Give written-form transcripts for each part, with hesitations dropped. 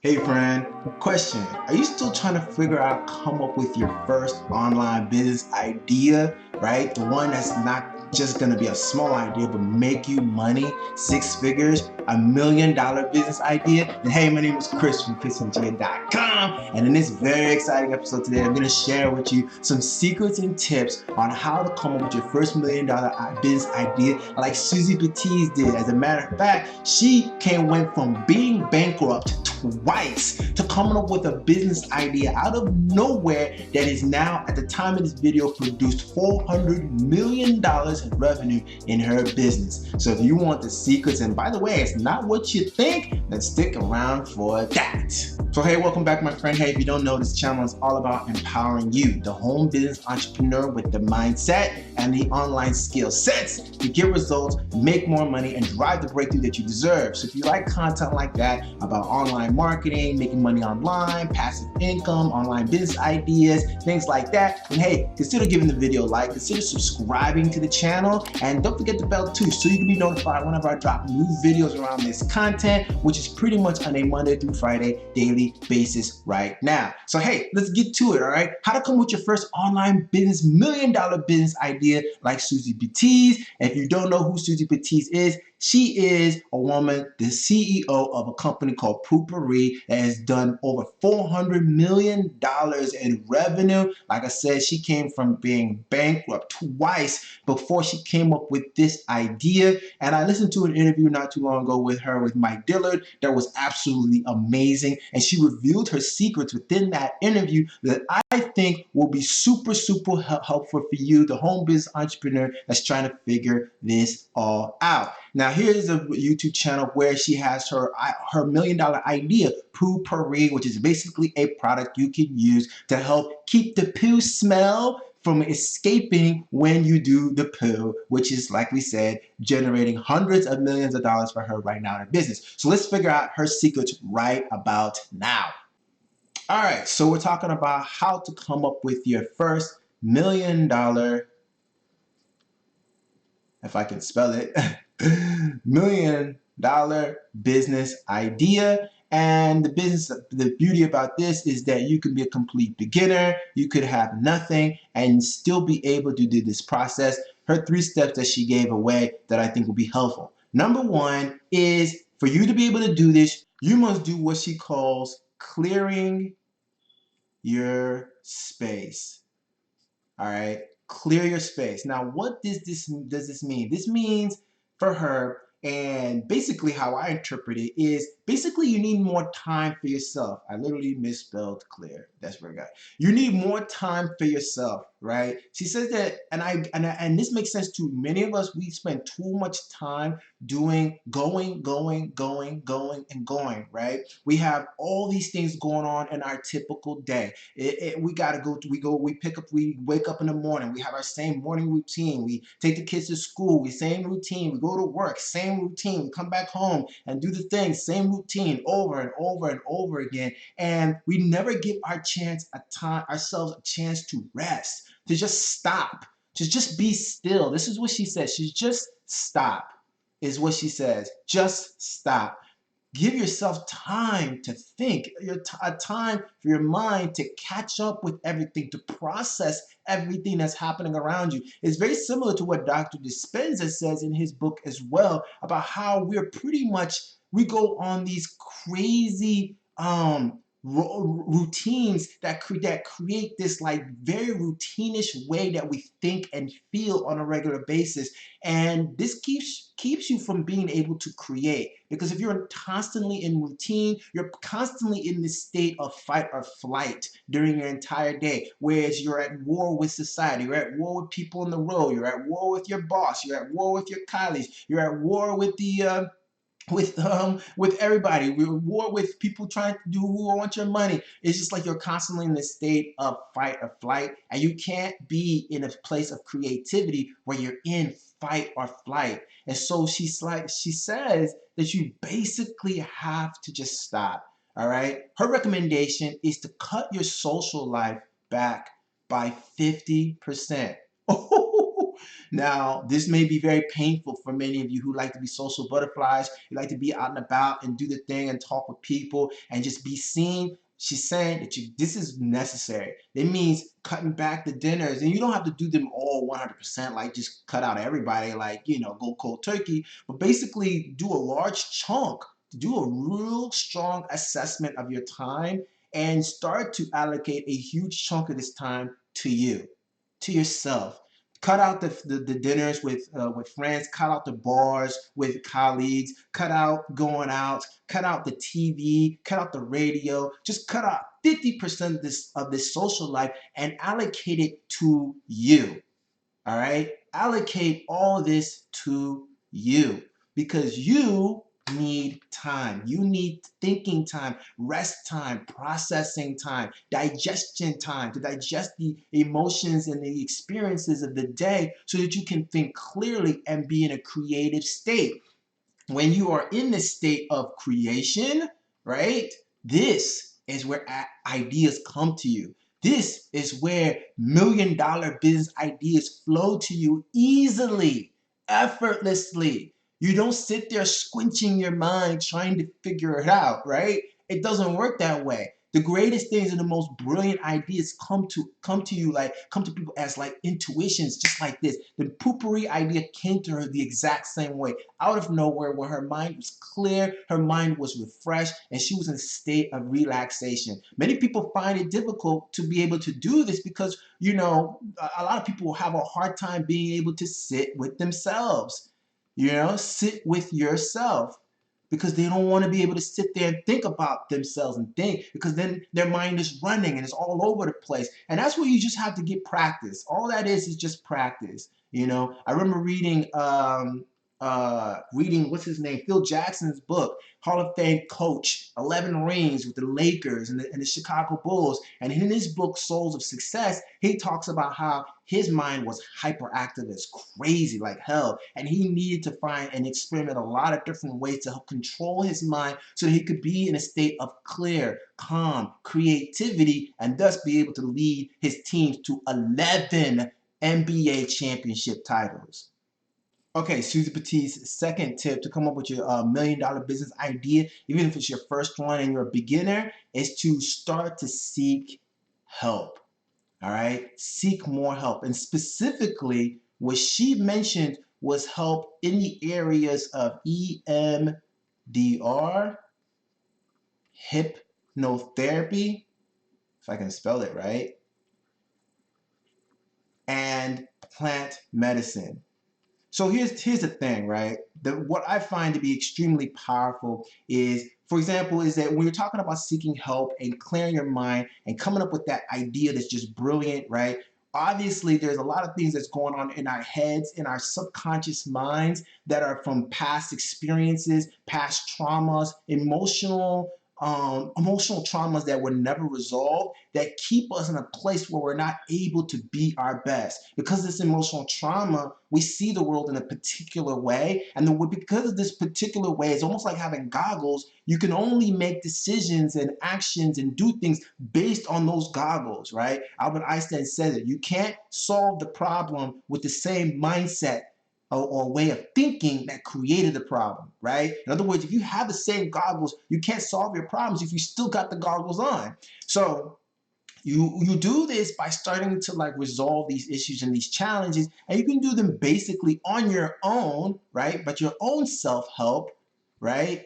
Hey friend, question. Are you still trying to figure out, come up with your first online business idea, right? The one that's not just gonna be a small idea, but make you money, six figures, $1 million business idea? And hey, my name is Chris from chrisandjigha.com. And in this very exciting episode today, I'm gonna share with you some secrets and tips on how to come up with your first $1 million business idea like Suzy Batiz did. As a matter of fact, she went from being bankrupt twice to coming up with a business idea out of nowhere that is now, at the time of this video, produced $400 million in revenue in her business. So if you want the secrets, and by the way, it's not what you think, then stick around for that. So hey, welcome back, my friend. Hey, if you don't know, this channel is all about empowering you, the home business entrepreneur, with the mindset and the online skill sets to get results, make more money, and drive the breakthrough that you deserve. So if you like content like that about online marketing, making money online, passive income, online business ideas, things like that, then hey, consider giving the video a like, consider subscribing to the channel, and don't forget the bell too, so you can be notified whenever I drop new videos around this content, which is pretty much on a Monday through Friday daily basis right now. So hey, let's get to it, all right? How to come with your first online business, $1 million business idea like Suzy Batiz. And if you don't know who Suzy Batiz is, she is a woman, the CEO of a company called Poo Pourri, that has done over $400 million in revenue. Like I said, she came from being bankrupt twice before she came up with this idea. And I listened to an interview not too long ago with her, with Mike Dillard, that was absolutely amazing. And she revealed her secrets within that interview that I think will be super helpful for you, the home business entrepreneur that's trying to figure this all out. Now, here's a YouTube channel where she has her $1 million idea, Poo Pourri, which is basically a product you can use to help keep the poo smell from escaping when you do the poo, which is, like we said, generating hundreds of millions of dollars for her right now in her business. So let's figure out her secrets right about now. All right, so we're talking about how to come up with your first $1 million, if I can spell it, $1 million business idea. And the beauty about this is that you can be a complete beginner, you could have nothing, and still be able to do this process. Her 3 steps that she gave away that I think will be helpful. Number 1 is, for you to be able to do this, you must do what she calls clearing your space. All right, clear your space. Now, what does this mean? This means, for her, and basically how I interpret it, is basically you need more time for yourself. I literally misspelled clear. That's where I got it. You need more time for yourself, right? She says that, and this makes sense to many of us. We spend too much time doing going, right? We have all these things going on in our typical day. We gotta go. We wake up in the morning. We have our same morning routine. We take the kids to school. Same routine. We go to work. Same routine. We come back home and do the things. Same routine over and over again. And we never give ourselves a chance to rest, to just stop, to just be still. This is what she says. She's just stop, is what she says. Just stop. Give yourself time to think, a time for your mind to catch up with everything, to process everything that's happening around you. It's very similar to what Dr. Dispenza says in his book as well, about how we go on these crazy routines that create this like very routinish way that we think and feel on a regular basis, and this keeps you from being able to create, because if you're constantly in routine, you're constantly in this state of fight or flight during your entire day, whereas you're at war with society, you're at war with people on the road, you're at war with your boss, you're at war with your colleagues, you're at war with with everybody. We're at war with people trying to do who want your money. It's just like you're constantly in this state of fight or flight, and you can't be in a place of creativity where you're in fight or flight. And so she says that you basically have to just stop. All right. Her recommendation is to cut your social life back by 50%. Now, this may be very painful for many of you who like to be social butterflies. You like to be out and about and do the thing and talk with people and just be seen. She's saying that this is necessary. It means cutting back the dinners, and you don't have to do them all 100%, like just cut out everybody, like, go cold turkey, but basically do a large chunk, do a real strong assessment of your time and start to allocate a huge chunk of this time to you, to yourself. Cut out the dinners with friends, cut out the bars with colleagues, cut out going out, cut out the TV, cut out the radio, just cut out 50% of this social life and allocate it to you. All right? Allocate all this to you because you need time. You need thinking time, rest time, processing time, digestion time to digest the emotions and the experiences of the day so that you can think clearly and be in a creative state. When you are in the state of creation, right? This is where ideas come to you. This is where $1 million business ideas flow to you easily, effortlessly. You don't sit there squinching your mind trying to figure it out, right? It doesn't work that way. The greatest things and the most brilliant ideas come to you, like come to people as like intuitions, just like this. The Poo Pourri idea came to her the exact same way, out of nowhere, when her mind was clear, her mind was refreshed, and she was in a state of relaxation. Many people find it difficult to be able to do this because, a lot of people have a hard time being able to sit with themselves. Sit with yourself because they don't want to be able to sit there and think about themselves and think, because then their mind is running and it's all over the place. And that's where you just have to get practice. All that is just practice. I remember reading what's his name, Phil Jackson's book, Hall of Fame coach, 11 rings with the Lakers and the Chicago Bulls. And in his book, Souls of Success, he talks about how his mind was hyperactive as crazy, like hell. And he needed to find and experiment a lot of different ways to help control his mind so that he could be in a state of clear, calm, creativity, and thus be able to lead his teams to 11 NBA championship titles. Okay, Suzy Batiz, second tip to come up with your $1 million business idea, even if it's your first one and you're a beginner, is to start to seek help. All right, seek more help. And specifically, what she mentioned was help in the areas of EMDR, hypnotherapy, if I can spell it right, and plant medicine. So here's the thing, right? What I find to be extremely powerful is, for example, is that when you're talking about seeking help and clearing your mind and coming up with that idea that's just brilliant, right? Obviously, there's a lot of things that's going on in our heads, in our subconscious minds that are from past experiences, past traumas, emotional traumas that were never resolved, that keep us in a place where we're not able to be our best. Because of this emotional trauma, we see the world in a particular way, and because of this particular way, it's almost like having goggles. You can only make decisions and actions and do things based on those goggles, right? Albert Einstein said that you can't solve the problem with the same mindset or way of thinking that created the problem, right? In other words, if you have the same goggles, you can't solve your problems if you still got the goggles on. So you do this by starting to like resolve these issues and these challenges, and you can do them basically on your own, right? But your own self-help, right?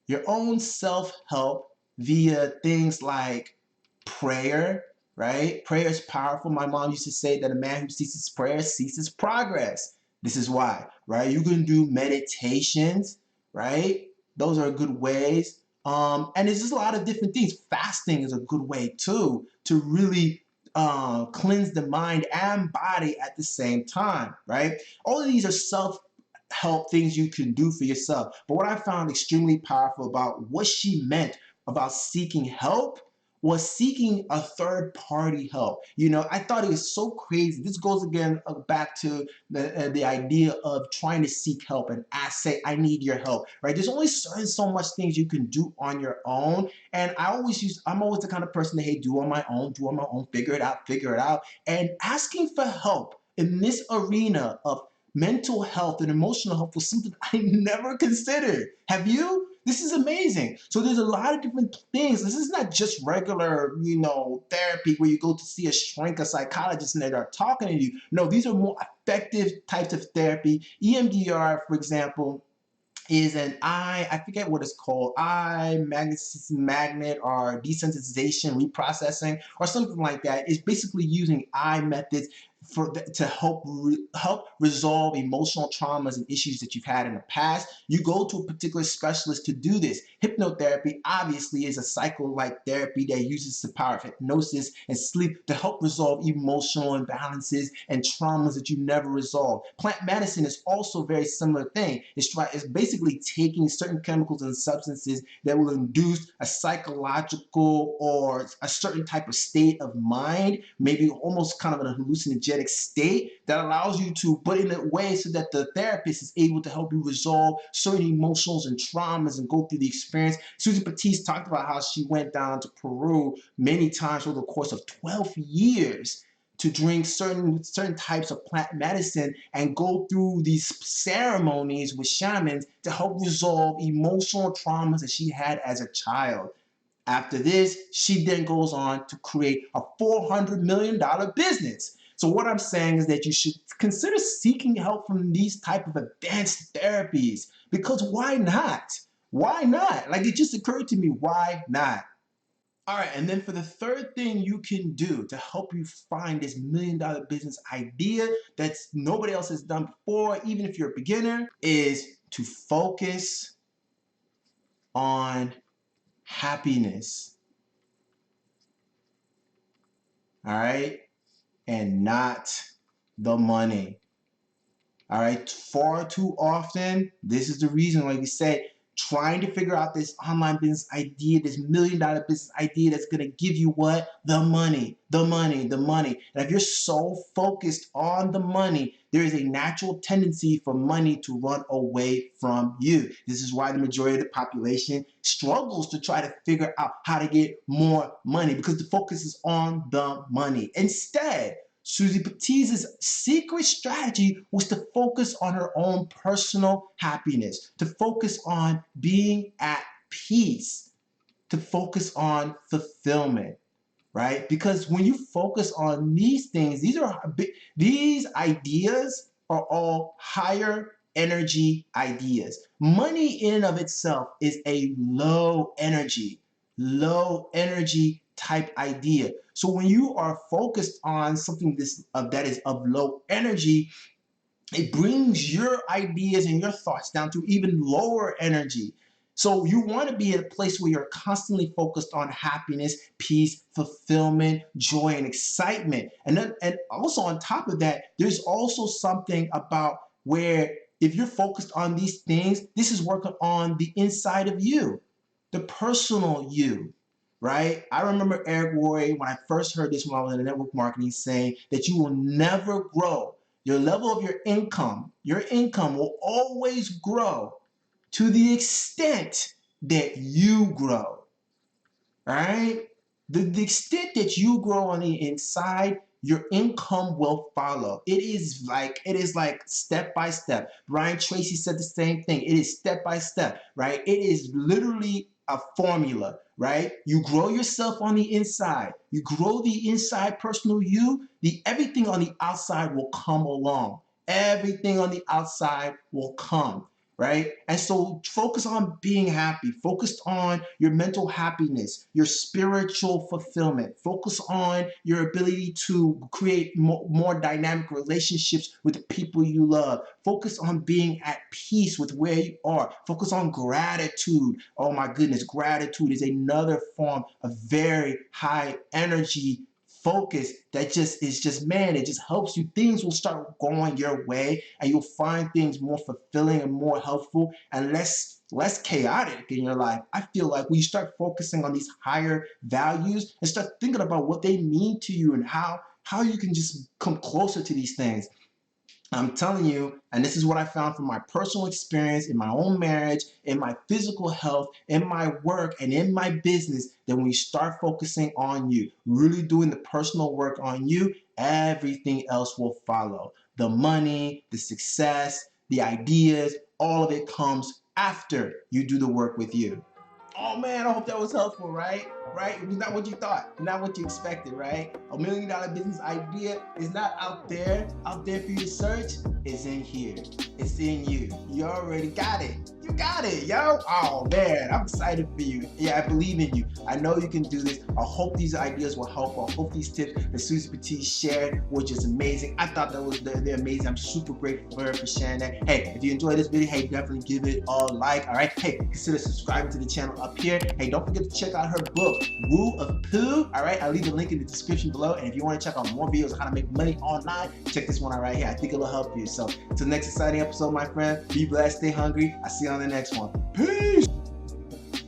Your own self-help via things like prayer, right? Prayer is powerful. My mom used to say that a man who ceases prayer ceases progress. This is why, right? You can do meditations, right? Those are good ways. And there's just a lot of different things. Fasting is a good way too, to really cleanse the mind and body at the same time, right? All of these are self-help things you can do for yourself. But what I found extremely powerful about what she meant about seeking help was seeking a third party help. I thought it was so crazy. This goes again back to the idea of trying to seek help and say, I need your help, right? There's only so much things you can do on your own. And I'm always the kind of person that, hey, do on my own, figure it out. And asking for help in this arena of mental health and emotional health was something I never considered. Have you? This is amazing. So there's a lot of different things. This is not just regular, therapy where you go to see a shrink, a psychologist, and they're talking to you. No, these are more effective types of therapy. EMDR, for example, is an I forget what it's called, magnet or desensitization reprocessing or something like that. It's basically using eye methods to help resolve emotional traumas and issues that you've had in the past. You go to a particular specialist to do this. Hypnotherapy obviously is a cycle-like therapy that uses the power of hypnosis and sleep to help resolve emotional imbalances and traumas that you never resolved. Plant medicine is also a very similar thing. It's basically taking certain chemicals and substances that will induce a psychological or a certain type of state of mind, maybe almost kind of an hallucinogenic state that allows you to put in a way so that the therapist is able to help you resolve certain emotions and traumas and go through the experience. Suzy Batiz talked about how she went down to Peru many times over the course of 12 years to drink certain types of plant medicine and go through these ceremonies with shamans to help resolve emotional traumas that she had as a child. After this, she then goes on to create a $400 million business. So what I'm saying is that you should consider seeking help from these type of advanced therapies, because why not? Why not? Like, it just occurred to me, why not? All right, and then for the third thing you can do to help you find this $1 million business idea that nobody else has done before, even if you're a beginner, is to focus on happiness. All right? And not the money. All right? Far too often, this is the reason, like we said, trying to figure out this online business idea, this $1 million business idea that's going to give you what? The money, the money, the money. And if you're so focused on the money, there is a natural tendency for money to run away from you. This is why the majority of the population struggles to try to figure out how to get more money, because the focus is on the money. Instead, Suzy Batiz's secret strategy was to focus on her own personal happiness, to focus on being at peace, to focus on fulfillment, right? Because when you focus on these things, these ideas are all higher energy ideas. Money in and of itself is a low energy type idea. So when you are focused on something that is of low energy, it brings your ideas and your thoughts down to even lower energy. So you want to be at a place where you're constantly focused on happiness, peace, fulfillment, joy, and excitement. And also on top of that, there's also something about where if you're focused on these things, this is working on the inside of you, the personal you. Right? I remember Eric Roy, when I first heard this when I was in network marketing, saying that you will never grow. Your level of your income will always grow to the extent that you grow. All right? The extent that you grow on the inside, your income will follow. It is like step by step. Brian Tracy said the same thing. It is step by step, right? It is literally a formula, right? You grow yourself on the inside. You grow the inside personal you, everything on the outside will come along. Everything on the outside will come, right? And so focus on being happy. Focus on your mental happiness, your spiritual fulfillment. Focus on your ability to create more dynamic relationships with the people you love. Focus on being at peace with where you are. Focus on gratitude. Oh my goodness, gratitude is another form of very high energy focus that it just helps you. Things will start going your way and you'll find things more fulfilling and more helpful and less chaotic in your life. I feel like when you start focusing on these higher values and start thinking about what they mean to you and how you can just come closer to these things, I'm telling you, and this is what I found from my personal experience in my own marriage, in my physical health, in my work, and in my business, that when you start focusing on you, really doing the personal work on you, everything else will follow. The money, the success, the ideas, all of it comes after you do the work with you. Oh man, I hope that was helpful, right? Right? It was not what you thought, not what you expected, right? $1 million business idea is not out there for you to search. It's in here. It's in you. You already got it. You got it, yo. Oh man, I'm excited for you. Yeah, I believe in you. I know you can do this. I hope these ideas will help. I hope these tips that Suzy Batiz shared were just amazing. I thought that they're amazing. I'm super grateful for her for sharing that. Hey, if you enjoyed this video, hey, definitely give it a like. All right. Hey, consider subscribing to the channel up here. Hey, don't forget to check out her book, Woo of Poo. All right, I'll leave the link in the description below. And if you want to check out more videos on how to make money online, check this one out right here. I think it'll help you. So, until next exciting episode, my friend, be blessed, stay hungry. I'll see you on the next one. Peace.